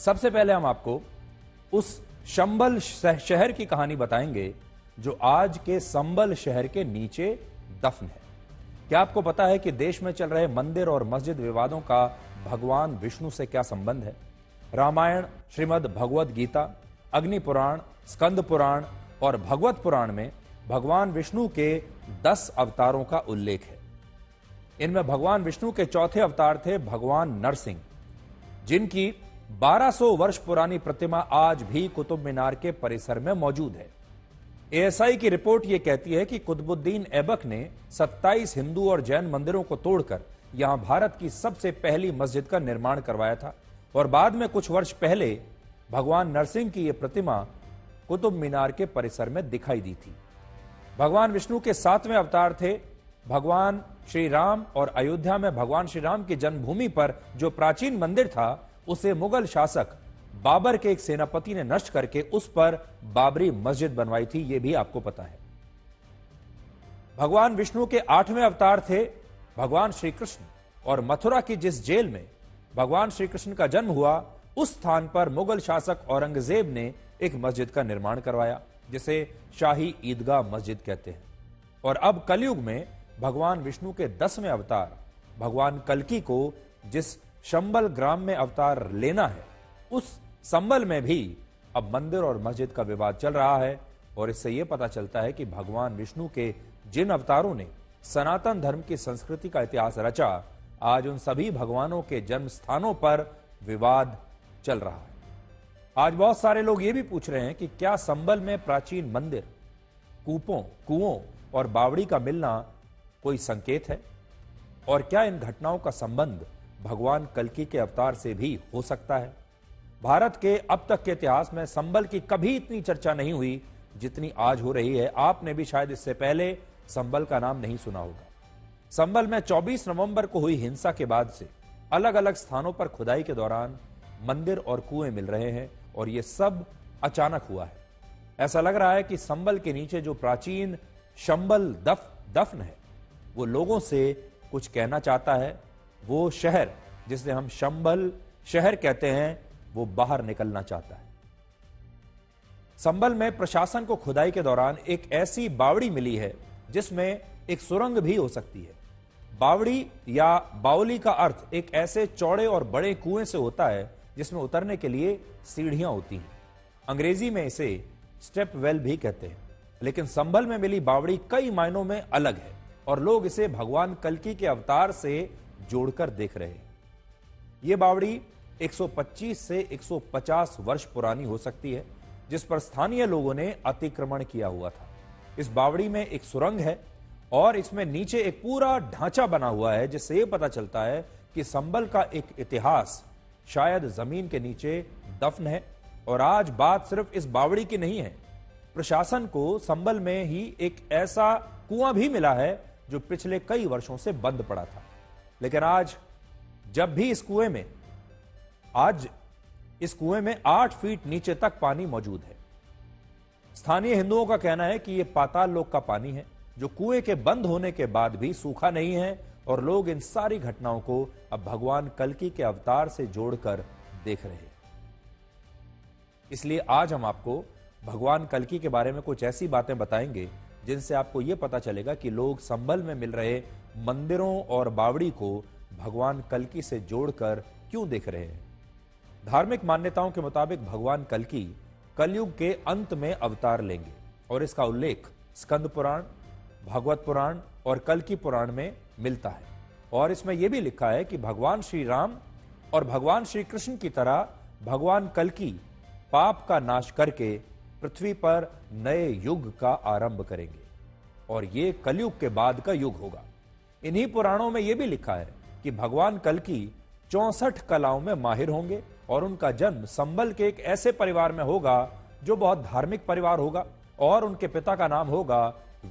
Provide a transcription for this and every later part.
सबसे पहले हम आपको उस शंबल शहर की कहानी बताएंगे जो आज के संबल शहर के नीचे दफन है। क्या आपको पता है कि देश में चल रहे मंदिर और मस्जिद विवादों का भगवान विष्णु से क्या संबंध है? रामायण, श्रीमद् भगवद गीता, अग्नि पुराण, स्कंद पुराण और भगवत पुराण में भगवान विष्णु के 10 अवतारों का उल्लेख है। इनमें भगवान विष्णु के चौथे अवतार थे भगवान नरसिंह, जिनकी 1200 वर्ष पुरानी प्रतिमा आज भी कुतुब मीनार के परिसर में मौजूद है। एएसआई की रिपोर्ट यह कहती है कि कुतुबुद्दीन ऐबक ने 27 हिंदू और जैन मंदिरों को तोड़कर यहां भारत की सबसे पहली मस्जिद का निर्माण करवाया था और बाद में कुछ वर्ष पहले भगवान नरसिंह की यह प्रतिमा कुतुब मीनार के परिसर में दिखाई दी थी। भगवान विष्णु के 7वें अवतार थे भगवान श्री राम और अयोध्या में भगवान श्री राम की जन्मभूमि पर जो प्राचीन मंदिर था उसे मुगल शासक बाबर के एक सेनापति ने नष्ट करके उस पर बाबरी मस्जिद बनवाई थी, यह भी आपको पता है। भगवान विष्णु के 8वें अवतार थे भगवान श्री कृष्ण और मथुरा की जिस जेल में भगवान श्री कृष्ण का जन्म हुआ उस स्थान पर मुगल शासक औरंगजेब ने एक मस्जिद का निर्माण करवाया जिसे शाही ईदगाह मस्जिद कहते हैं। और अब कलयुग में भगवान विष्णु के 10वें अवतार भगवान कल्कि को जिस शंबल ग्राम में अवतार लेना है उस संबल में भी अब मंदिर और मस्जिद का विवाद चल रहा है। और इससे यह पता चलता है कि भगवान विष्णु के जिन अवतारों ने सनातन धर्म की संस्कृति का इतिहास रचा, आज उन सभी भगवानों के जन्म स्थानों पर विवाद चल रहा है। आज बहुत सारे लोग ये भी पूछ रहे हैं कि क्या संबल में प्राचीन मंदिर, कुओं और बावड़ी का मिलना कोई संकेत है? और क्या इन घटनाओं का संबंध भगवान कल्कि के अवतार से भी हो सकता है? भारत के अब तक के इतिहास में संबल की कभी इतनी चर्चा नहीं हुई जितनी आज हो रही है। आपने भी शायद इससे पहले संबल का नाम नहीं सुना होगा। संबल में 24 नवंबर को हुई हिंसा के बाद से अलग अलग स्थानों पर खुदाई के दौरान मंदिर और कुएं मिल रहे हैं और यह सब अचानक हुआ है। ऐसा लग रहा है कि संबल के नीचे जो प्राचीन शंबल दफन है वो लोगों से कुछ कहना चाहता है। वो शहर जिसे हम शंबल शहर कहते हैं वो बाहर निकलना चाहता है। संबल में प्रशासन को खुदाई के दौरान एक ऐसी बावड़ी मिली है जिसमें एक सुरंग भी हो सकती है। बावड़ी या बावली का अर्थ एक ऐसे चौड़े और बड़े कुएं से होता है जिसमें उतरने के लिए सीढ़ियां होती हैं। अंग्रेजी में इसे स्टेप वेल भी कहते हैं। लेकिन संबल में मिली बावड़ी कई मायनों में अलग है और लोग इसे भगवान कल्कि के अवतार से जोड़कर देख रहे हैं। यह बावड़ी 125 से 150 वर्ष पुरानी हो सकती है जिस पर स्थानीय लोगों ने अतिक्रमण किया हुआ था। इस बावड़ी में एक सुरंग है और इसमें नीचे एक पूरा ढांचा बना हुआ है जिससे यह पता चलता है कि संबल का एक इतिहास शायद जमीन के नीचे दफन है। और आज बात सिर्फ इस बावड़ी की नहीं है। प्रशासन को संबल में ही एक ऐसा कुआं भी मिला है जो पिछले कई वर्षों से बंद पड़ा था। लेकिन आज जब भी इस कुएं में 8 फीट नीचे तक पानी मौजूद है। स्थानीय हिंदुओं का कहना है कि यह पाताल लोक का पानी है जो कुएं के बंद होने के बाद भी सूखा नहीं है और लोग इन सारी घटनाओं को अब भगवान कल्कि के अवतार से जोड़कर देख रहे हैं। इसलिए आज हम आपको भगवान कल्कि के बारे में कुछ ऐसी बातें बताएंगे जिनसे आपको यह पता चलेगा कि लोग संबल में मिल रहे मंदिरों और बावड़ी को भगवान कल्कि से जोड़कर क्यों देख रहे हैं। धार्मिक मान्यताओं के मुताबिक भगवान कल्कि कलयुग के अंत में अवतार लेंगे और इसका उल्लेख स्कंद पुराण, भगवत पुराण और कल्कि पुराण में मिलता है। और इसमें यह भी लिखा है कि भगवान श्री राम और भगवान श्री कृष्ण की तरह भगवान कल्कि पाप का नाश करके पृथ्वी पर नए युग का आरंभ करेंगे और यह कलयुग के बाद का युग होगा। इन्हीं पुराणों में यह भी लिखा है कि भगवान कल्कि 64 कलाओं में माहिर होंगे और उनका जन्म संबल के एक ऐसे परिवार में होगा जो बहुत धार्मिक परिवार होगा और उनके पिता का नाम होगा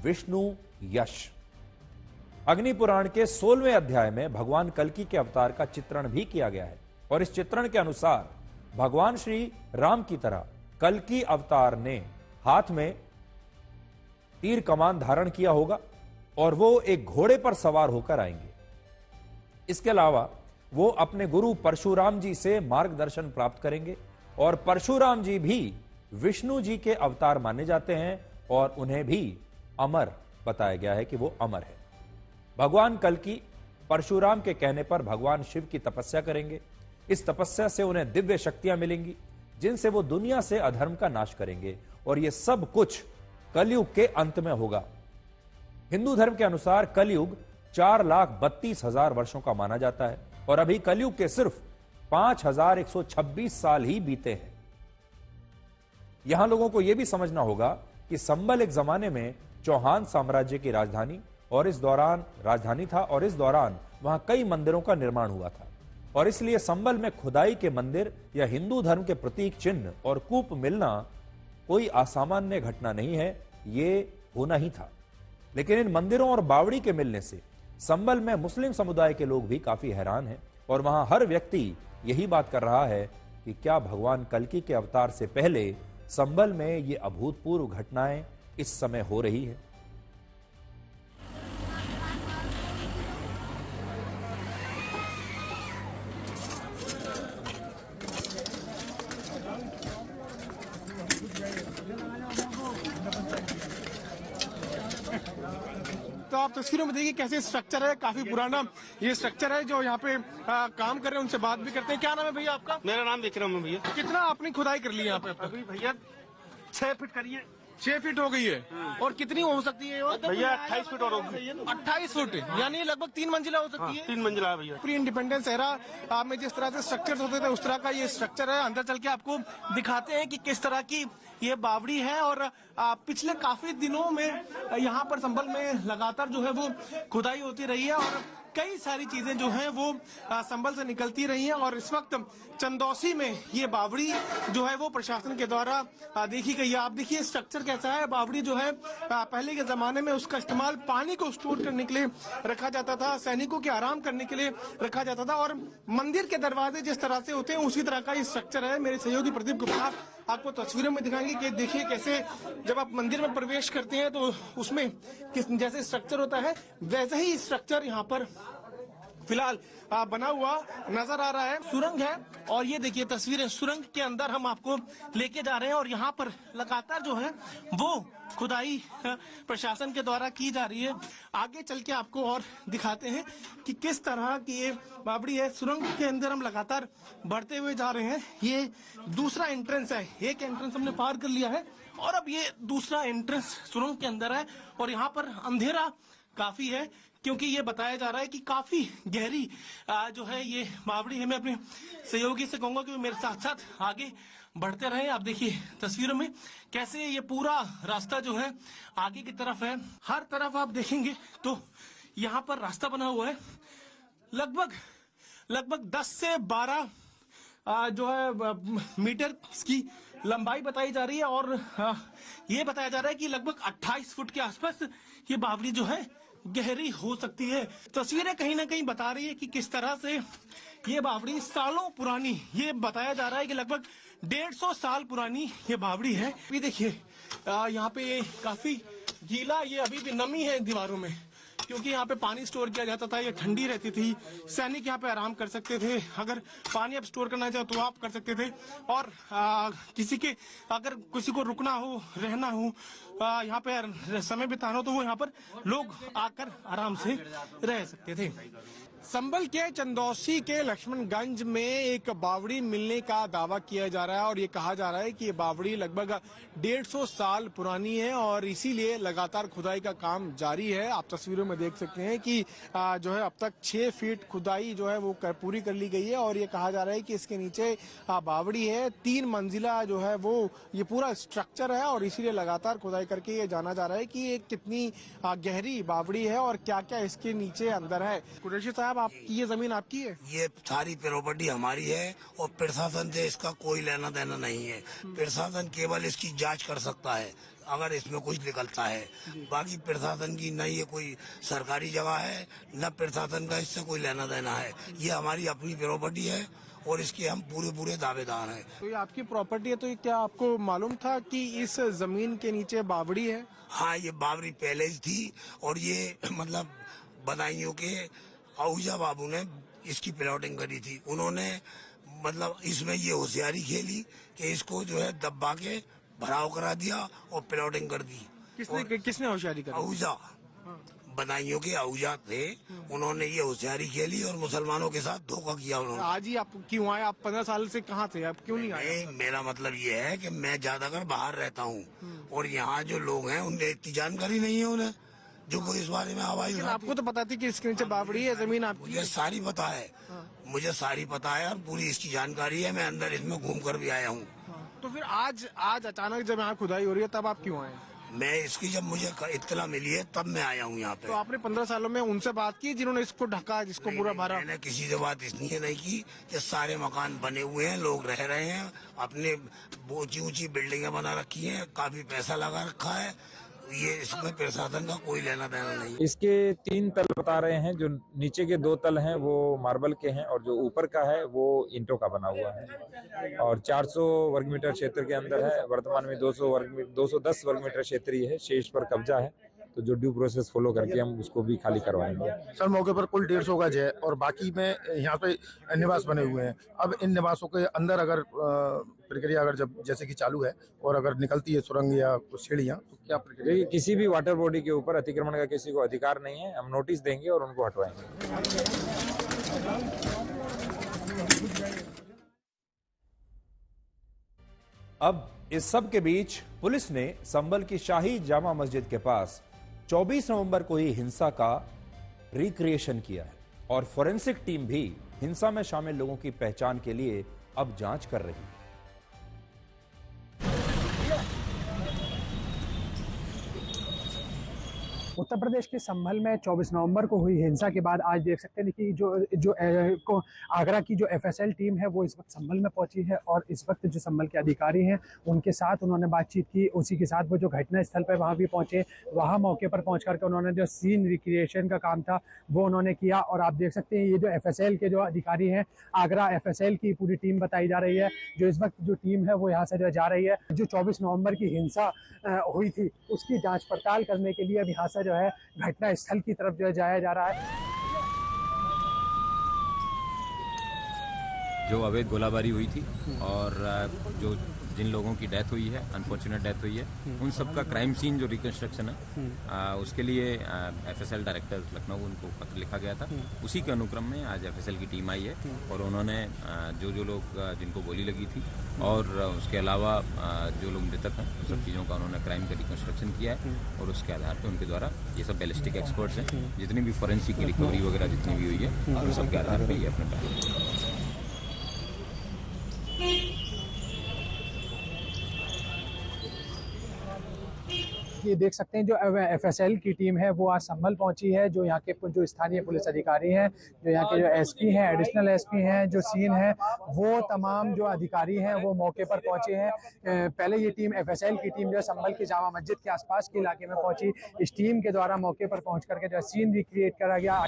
विष्णु यश। अग्नि पुराण के 16वें अध्याय में भगवान कल्कि के अवतार का चित्रण भी किया गया है और इस चित्रण के अनुसार भगवान श्री राम की तरह कल्कि अवतार ने हाथ में तीर कमान धारण किया होगा और वो एक घोड़े पर सवार होकर आएंगे। इसके अलावा वो अपने गुरु परशुराम जी से मार्गदर्शन प्राप्त करेंगे और परशुराम जी भी विष्णु जी के अवतार माने जाते हैं और उन्हें भी अमर बताया गया है कि वो अमर है। भगवान कल्कि परशुराम के कहने पर भगवान शिव की तपस्या करेंगे। इस तपस्या से उन्हें दिव्य शक्तियां मिलेंगी जिनसे वो दुनिया से अधर्म का नाश करेंगे और ये सब कुछ कलयुग के अंत में होगा। हिंदू धर्म के अनुसार कलयुग 4,32,000 वर्षों का माना जाता है और अभी कलयुग के सिर्फ 5,126 साल ही बीते हैं। यहां लोगों को यह भी समझना होगा कि संबल एक जमाने में चौहान साम्राज्य की राजधानी था और इस दौरान वहां कई मंदिरों का निर्माण हुआ था और इसलिए संबल में खुदाई के मंदिर या हिंदू धर्म के प्रतीक चिन्ह और कूप मिलना कोई असामान्य घटना नहीं है, ये होना ही था। लेकिन इन मंदिरों और बावड़ी के मिलने से संबल में मुस्लिम समुदाय के लोग भी काफी हैरान हैं और वहां हर व्यक्ति यही बात कर रहा है कि क्या भगवान कल्कि के अवतार से पहले संबल में ये अभूतपूर्व घटनाएं इस समय हो रही है। तो आप तस्वीरों में देखिए कैसे स्ट्रक्चर है, काफी पुराना ये स्ट्रक्चर है। जो यहाँ पे काम कर रहे हैं उनसे बात भी करते हैं। क्या नाम है भैया आपका? मेरा नाम विक्रम है भैया। कितना आपने खुदाई कर ली यहाँ पे? अभी भैया 6 फीट करिए। 6 फीट हो गई है। और कितनी हो सकती है भैया 28 फीट और होगी। 28 फुट, यानी लगभग 3 मंजिला हो सकती है। 3 मंजिला है भैया। प्री इंडिपेंडेंस एरा में जिस तरह से स्ट्रक्चर होते थे उस तरह का ये स्ट्रक्चर है। अंदर चल के आपको दिखाते हैं कि किस तरह की ये बावड़ी है। और पिछले काफी दिनों में यहाँ पर संभल में लगातार जो है वो खुदाई होती रही है और कई सारी चीजें जो हैं वो संभल से निकलती रही हैं। और इस वक्त चंदौसी में ये बावड़ी जो है वो प्रशासन के द्वारा देखी गई है। आप देखिए स्ट्रक्चर कैसा है। बावड़ी जो है पहले के जमाने में उसका इस्तेमाल पानी को स्टोर करने के लिए रखा जाता था, सैनिकों के आराम करने के लिए रखा जाता था। और मंदिर के दरवाजे जिस तरह से होते हैं उसी तरह का ये स्ट्रक्चर है। मेरे सहयोगी प्रदीप गुप्ता आपको तस्वीरों में दिखाएंगे कि देखिए कैसे जब आप मंदिर में प्रवेश करते हैं तो उसमें किस जैसे स्ट्रक्चर होता है वैसे ही स्ट्रक्चर यहाँ पर फिलहाल बना हुआ नजर आ रहा है। सुरंग है और ये देखिए तस्वीरें सुरंग के अंदर हम आपको लेके जा रहे हैं और यहाँ पर लगातार जो है वो खुदाई प्रशासन के द्वारा की जा रही है। आगे चल के आपको और दिखाते हैं कि किस तरह की ये बावड़ी है। सुरंग के अंदर हम लगातार बढ़ते हुए जा रहे हैं। ये दूसरा एंट्रेंस है। एक एंट्रेंस हमने पार कर लिया है और अब ये दूसरा एंट्रेंस सुरंग के अंदर है और यहाँ पर अंधेरा काफी है क्योंकि ये बताया जा रहा है कि काफी गहरी जो है ये बावड़ी है। मैं अपने सहयोगी से कहूंगा कि मेरे साथ साथ आगे बढ़ते रहे। आप देखिए तस्वीरों में कैसे ये पूरा रास्ता जो है आगे की तरफ है। हर तरफ आप देखेंगे तो यहाँ पर रास्ता बना हुआ है। लगभग 10 से 12 जो है मीटर की लंबाई बताई जा रही है और ये बताया जा रहा है कि लगभग 28 फुट के आसपास ये बावड़ी जो है गहरी हो सकती है। तस्वीरें कहीं ना कहीं बता रही है कि किस तरह से ये बावड़ी सालों पुरानी, ये बताया जा रहा है कि लगभग 150 साल पुरानी ये बावड़ी है। अभी देखिए यहाँ पे काफी गीला, ये अभी भी नमी है दीवारों में क्योंकि यहाँ पे पानी स्टोर किया जाता था। ये ठंडी रहती थी, सैनिक यहाँ पे आराम कर सकते थे। अगर पानी आप स्टोर करना चाहो तो आप कर सकते थे और अगर किसी को रुकना हो, रहना हो, यहाँ पे समय बिताना हो तो वो यहाँ पर लोग आकर आराम से रह सकते थे। संभल के चंदौसी के लक्ष्मणगंज में एक बावड़ी मिलने का दावा किया जा रहा है और ये कहा जा रहा है कि ये बावड़ी लगभग 150 साल पुरानी है और इसीलिए लगातार खुदाई का काम जारी है। आप तस्वीरों में देख सकते हैं कि जो है अब तक 6 फीट खुदाई जो है वो पूरी कर ली गई है और ये कहा जा रहा है कि इसके नीचे बावड़ी है। 3 मंजिला जो है वो ये पूरा स्ट्रक्चर है और इसीलिए लगातार खुदाई करके ये जाना जा रहा है कि ये कितनी गहरी बावड़ी है और क्या क्या इसके नीचे अंदर है। कुरैशी साहब, आपकी ये जमीन आपकी है? ये सारी प्रॉपर्टी हमारी है और प्रशासन से इसका कोई लेना देना नहीं है। प्रशासन केवल इसकी जांच कर सकता है अगर इसमें कुछ निकलता है। बाकी प्रशासन की न ये कोई सरकारी जगह है न प्रशासन का इससे कोई लेना देना है। ये हमारी अपनी प्रॉपर्टी है और इसके हम पूरे दावेदार हैं। तो ये आपकी प्रॉपर्टी है, तो ये क्या आपको मालूम था कि इस जमीन के नीचे बावड़ी है? हाँ, ये बावड़ी पहले ही थी और ये मतलब बदायूं के आहूजा बाबू ने इसकी प्लॉटिंग करी थी। उन्होंने मतलब इसमें ये होशियारी खेली कि इसको जो है दबा के भराव करा दिया और प्लॉटिंग कर दी। किसने होशियारी करी? आहूजा, बदायूं के आहूजा थे, उन्होंने ये होशियारी खेली और मुसलमानों के साथ धोखा किया उन्होंने। आज ही आप क्यों आए? आप 15 साल से कहाँ थे? आप क्यों नहीं आए? नहीं, मेरा मतलब ये है कि मैं ज्यादातर बाहर रहता हूँ और यहाँ जो लोग हैं उन्हें इतनी जानकारी नहीं है उन्हें, जो कोई इस बारे में आवाज लेकिन आपको तो पता थी कि इसके नीचे बावड़ी है, जमीन आपकी मुझे सारी पता है, मुझे सारी पता है और पूरी इसकी जानकारी है। मैं अंदर इसमें घूम कर भी आया हूँ। तो फिर आज अचानक जब यहाँ खुदाई हो रही है तब आप क्यों आए? मैं इसकी जब मुझे इत्तला मिली है तब मैं आया हूँ यहाँ पे। तो आपने 15 सालों में उनसे बात की जिन्होंने इसको ढका, जिसको पूरा भरा? मैंने किसी से बात इसलिए नहीं की कि सारे मकान बने हुए हैं, लोग रह रहे हैं, अपने ऊंची ऊंची बिल्डिंगें बना रखी हैं, काफी पैसा लगा रखा है, ये इसमें प्रशासन का कोई लेना देना नहीं। इसके 3 तल बता रहे हैं, जो नीचे के 2 तल हैं वो मार्बल के हैं और जो ऊपर का है वो ईंटों का बना हुआ है और 400 वर्ग मीटर क्षेत्र के अंदर है। वर्तमान में 210 वर्ग मीटर क्षेत्रीय है, शेष पर कब्जा है, तो जो ड्यू प्रोसेस फॉलो करके हम उसको भी खाली करवाएंगे। सर मौके पर कुल 150 गज है और बाकी में यहाँ पे निवास बने हुए हैं। अब इन निवासों के अंदर अगर प्रक्रिया अगर जब जैसे कि चालू है और अगर निकलती है सुरंग या सीढ़ियाँ, तो क्या प्रक्रिया? किसी भी वाटर बॉडी के ऊपर अतिक्रमण का किसी को अधिकार नहीं है, हम नोटिस देंगे और उनको हटवाएंगे। अब इस सब के बीच पुलिस ने संभल की शाही जामा मस्जिद के पास 24 नवंबर को ही हिंसा का रिक्रिएशन किया है और फोरेंसिक टीम भी हिंसा में शामिल लोगों की पहचान के लिए अब जांच कर रही है। उत्तर प्रदेश के संभल में 24 नवंबर को हुई हिंसा के बाद आज देख सकते हैं कि जो आगरा की जो एफएसएल टीम है वो इस वक्त संभल में पहुंची है और इस वक्त जो संभल के अधिकारी हैं उनके साथ उन्होंने बातचीत की। उसी के साथ वो जो घटना स्थल पर वहां भी पहुंचे, वहां मौके पर पहुंच करके उन्होंने जो सीन रिक्रिएशन का काम था वो उन्होंने किया। और आप देख सकते हैं ये जो एफएसएल के जो अधिकारी हैं, आगरा एफएसएल की पूरी टीम बताई जा रही है, जो इस वक्त जो टीम है वो यहाँ से जो जा रही है। जो 24 नवंबर की हिंसा हुई थी उसकी जांच पड़ताल करने के लिए अब यहाँ से जो है घटना स्थल की तरफ जो है जाया जा रहा है। जो अवैध गोलाबारी हुई थी और जो जिन लोगों की डेथ हुई है, अनफॉर्चुनेट डेथ हुई है, उन सब का क्राइम सीन जो रिकंस्ट्रक्शन है उसके लिए एफएसएल डायरेक्टर लखनऊ उनको पत्र लिखा गया था। उसी के अनुक्रम में आज एफएसएल की टीम आई है और उन्होंने जो लोग जिनको गोली लगी थी और उसके अलावा जो लोग मृतक हैं उन सब चीज़ों का उन्होंने क्राइम का रिकंस्ट्रक्शन किया है और उसके आधार पर उनके द्वारा ये सब बैलिस्टिक एक्सपर्ट्स हैं, जितनी भी फोरेंसिक की रिकवरी वगैरह जितनी भी हुई है उन सब के आधार पर ये अपने ये देख सकते हैं जो एफएसएल की टीम है वो आज संभल पहुंची है। जो यहाँ के जो स्थानीय पुलिस अधिकारी हैं, जो यहाँ के जो एसपी हैं, एडिशनल एसपी हैं, जो सीन है वो तमाम जो अधिकारी हैं वो मौके पर पहुंचे हैं। पहले ये टीम एफएसएल की टीम जो है संभल की जामा मस्जिद के आसपास के इलाके में पहुंची। इस टीम के द्वारा मौके पर पहुंच करके जो सीन रिक्रिएट करा गया।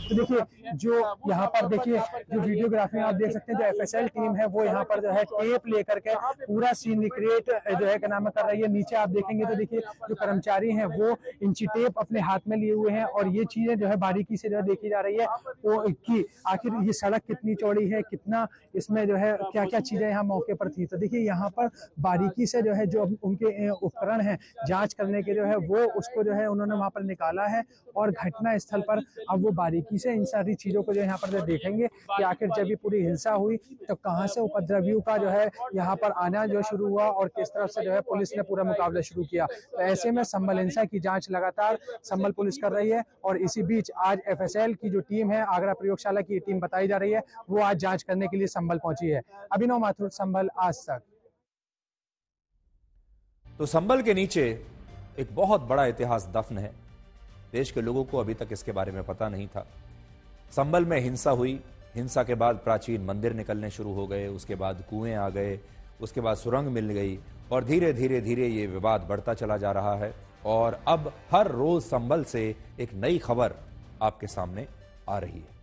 तो देखिए जो यहाँ पर देखिए जो वीडियोग्राफी आप देख सकते हैं, जो एफएसएल टीम है वो यहाँ पर जो है टेप लेकर के पूरा सीन रिक्रिएट जो है क्या नाम कर रही है। नीचे आप देखेंगे तो देखिए जो कर्मचारी हैं वो इंची टेप अपने हाथ में लिए हुए हैं और ये चीजें जो है बारीकी से जो है देखी जा रही है वो कि आखिर ये सड़क कितनी चौड़ी है, कितना इसमें जो है क्या क्या चीजें यहाँ मौके पर थी। तो देखिए यहाँ पर बारीकी से जो है जो उनके उपकरण हैं जाँच करने के जो है वो उसको जो है उन्होंने वहाँ पर निकाला है और घटना स्थल पर अब वो बारीकी से इन सारी चीजों को जो यहाँ पर देखेंगे कि आखिर जब ये पूरी हिंसा हुई तो कहाँ से उपद्रवियों का जो है यहाँ पर आना जो शुरू हुआ और किस तरफ से जो है पुलिस ने पूरा मुकाबला शुरू किया। तो ऐसे में संभल हिंसा की जांच लगातार संभल पुलिस कर रही है और इसी बीच आज एफएसएल की जो टीम है, आगरा प्रयोगशाला की टीम बताई जा रही है, वो आज जाँच करने के लिए संभल पहुंची है। अभिनव माथुर, संभल, आज तक। तो संभल के नीचे एक बहुत बड़ा इतिहास दफन है। देश के लोगों को अभी तक इसके बारे में पता नहीं था। संभल में हिंसा हुई, हिंसा के बाद प्राचीन मंदिर निकलने शुरू हो गए, उसके बाद कुएं आ गए, उसके बाद सुरंग मिल गई और धीरे धीरे धीरे ये विवाद बढ़ता चला जा रहा है और अब हर रोज संभल से एक नई खबर आपके सामने आ रही है।